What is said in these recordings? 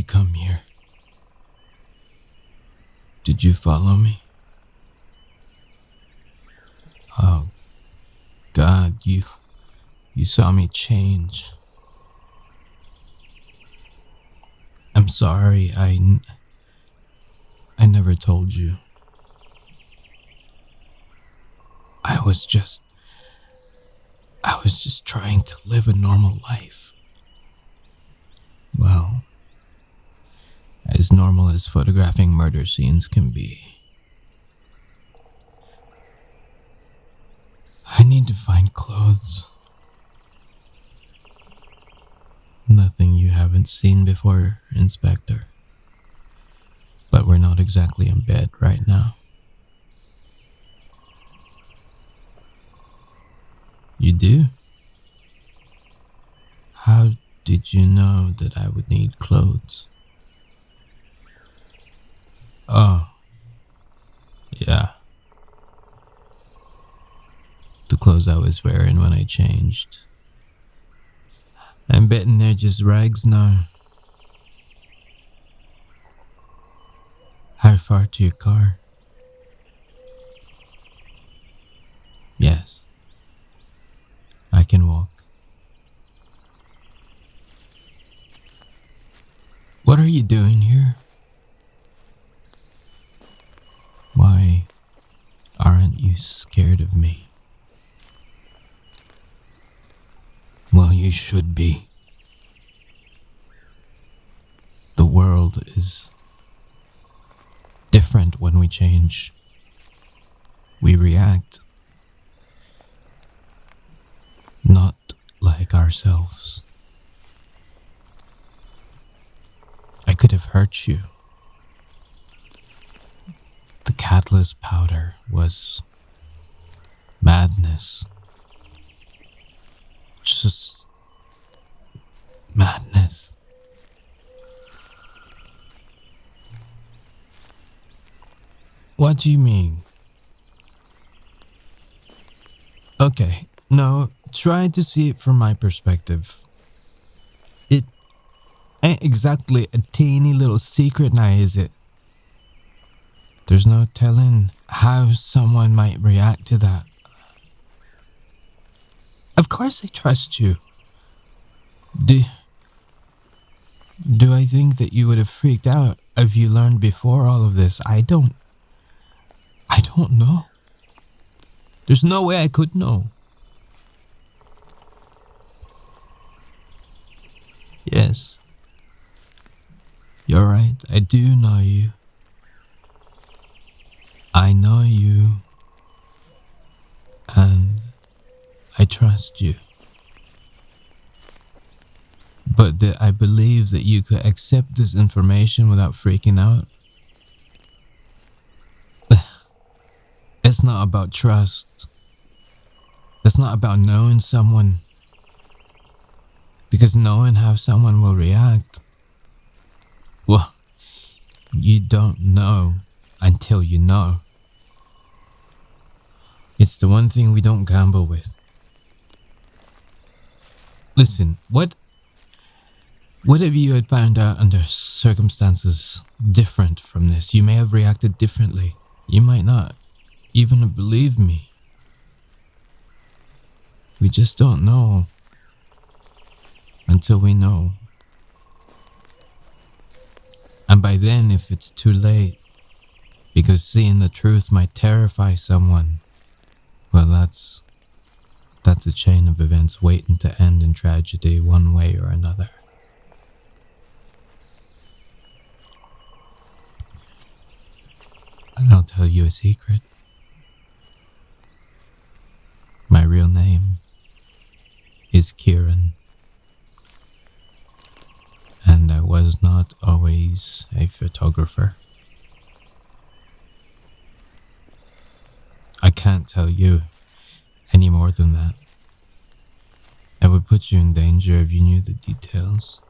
come here? Did you follow me? Oh, God, you saw me change. I'm sorry, I never told you. I was just trying to live a normal life. Well, as normal as photographing murder scenes can be. I need to find clothes. Nothing you haven't seen before, Inspector. But we're not exactly in bed right now. You do? How did you know that I would need clothes? Oh, yeah. The clothes I was wearing when I changed. I'm betting they're just rags now. How far to your car? Yes. I can walk. What are you doing here? Why aren't you scared of me? Well, you should be. The world is different when we change. We react. Not like ourselves. I could have hurt you. The catalyst powder was madness. Just madness. What do you mean? Okay, no, try to see it from my perspective. It ain't exactly a teeny little secret now, is it? There's no telling how someone might react to that. Of course I trust you. Do I think that you would have freaked out if you learned before all of this? I don't know. There's no way I could know. Yes. You're right, I do know you. I know you. And I trust you. But that I believe that you could accept this information without freaking out. It's not about trust. It's not about knowing someone. Because knowing how someone will react, well, you don't know until you know. It's the one thing we don't gamble with. Listen, what if you had found out under circumstances different from this? You may have reacted differently. You might not even believe me. We just don't know until we know. And by then, if it's too late, because seeing the truth might terrify someone, well, that's a chain of events waiting to end in tragedy one way or another. And I'll tell you a secret. My real name is Kieran. And I was not always a photographer. I can't tell you any more than that. I would put you in danger if you knew the details.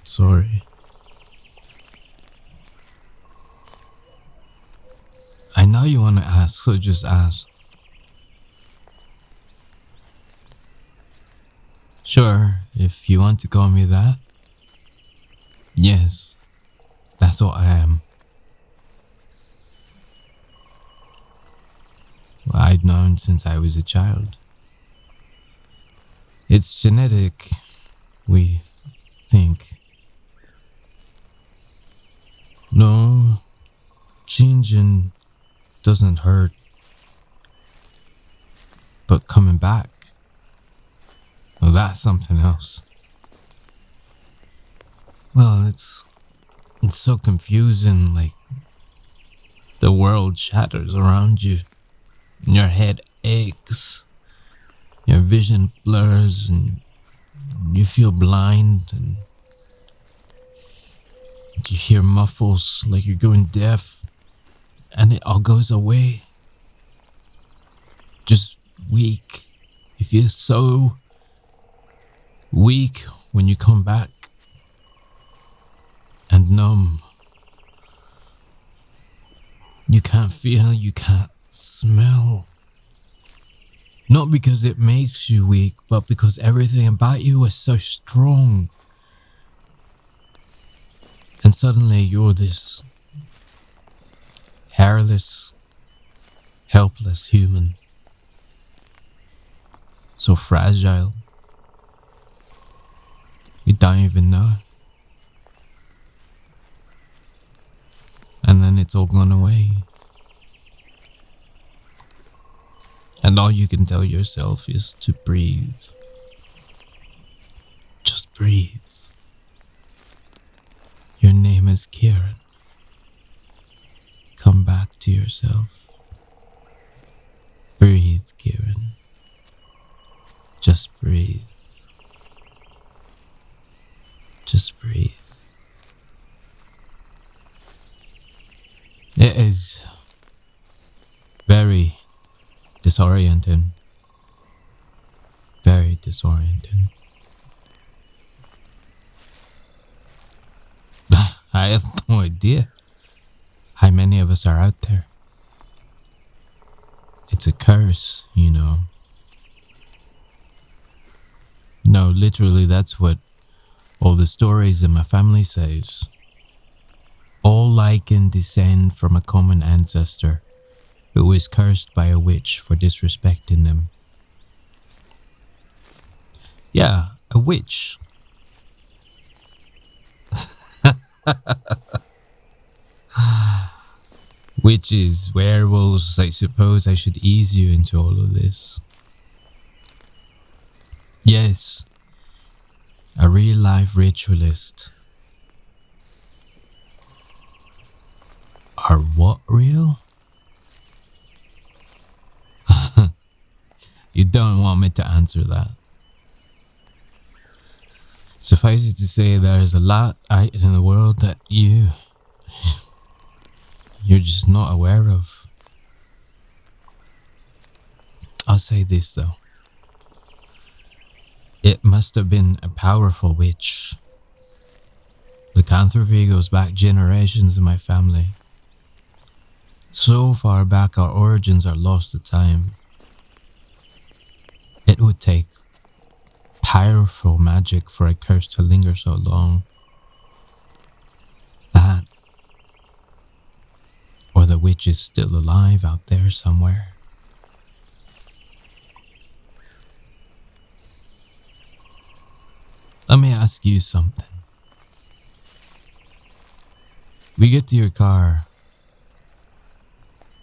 Sorry. I know you want to ask, so just ask. Sure, if you want to call me that. Yes, that's what I am. I've known since I was a child. It's genetic, we think. No, changing doesn't hurt. But coming back, well, that's something else. Well, it's so confusing, like the world shatters around you, and your head aches, your vision blurs, and you feel blind, and you hear muffles like you're going deaf, and it all goes away. Just weak. You feel so weak when you come back, and numb. You can't feel, you can't smell. Not because it makes you weak, but because everything about you is so strong. And suddenly you're this hairless, helpless human. So fragile. You don't even know. And then it's all gone away. And all you can tell yourself is to breathe. Just breathe. Your name is Kieran. Come back to yourself. Breathe, Kieran. Just breathe. Just breathe. It is very disorienting. Very disorienting. I have no idea how many of us are out there. It's a curse, you know. No, literally, that's what all the stories in my family says. All lichen descend from a common ancestor who was cursed by a witch for disrespecting them. Yeah, a witch. Witches, werewolves, I suppose I should ease you into all of this. Yes, a real life ritualist. Are what real? You don't want me to answer that. Suffice it to say, there is a lot out in the world that you're just not aware of. I'll say this though. It must have been a powerful witch. Lycanthropy goes back generations in my family. So far back our origins are lost to time. It would take powerful magic for a curse to linger so long. That, or the witch is still alive out there somewhere. Let me ask you something. We get to your car,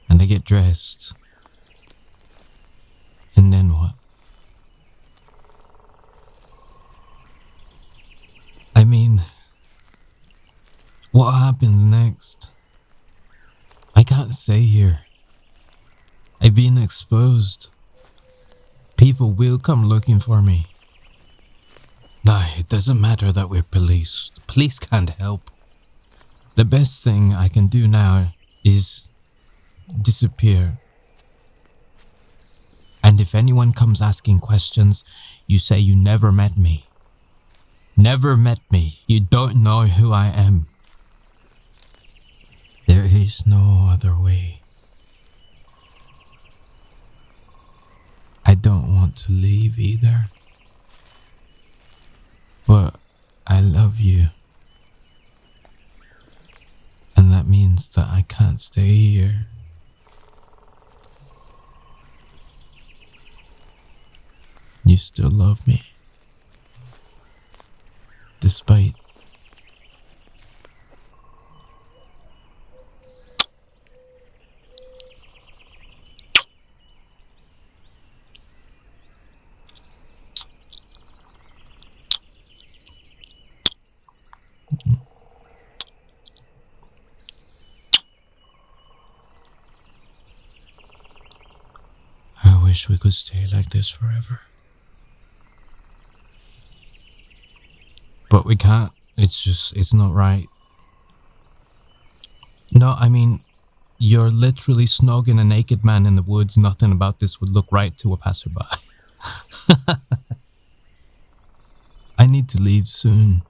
and they get dressed, and then what? I mean, what happens next? I can't say here. I've been exposed. People will come looking for me. No, it doesn't matter that we're police. The police can't help. The best thing I can do now is disappear. And if anyone comes asking questions, you say you never met me. Never met me. You don't know who I am. There is no other way. I don't want to leave either. But I love you. And that means that I can't stay here. You still love me. Despite I wish we could stay like this forever. But we can't. It's not right. No, I mean, you're literally snogging a naked man in the woods. Nothing about this would look right to a passerby. I need to leave soon.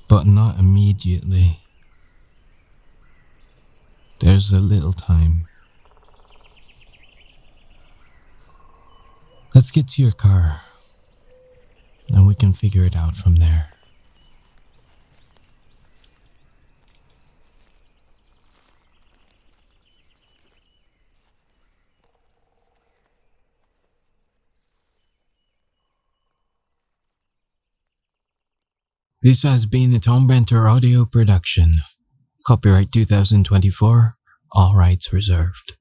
But not immediately. There's a little time. Let's get to your car. And we can figure it out from there. This has been a Tombanter audio production. Copyright 2024, all rights reserved.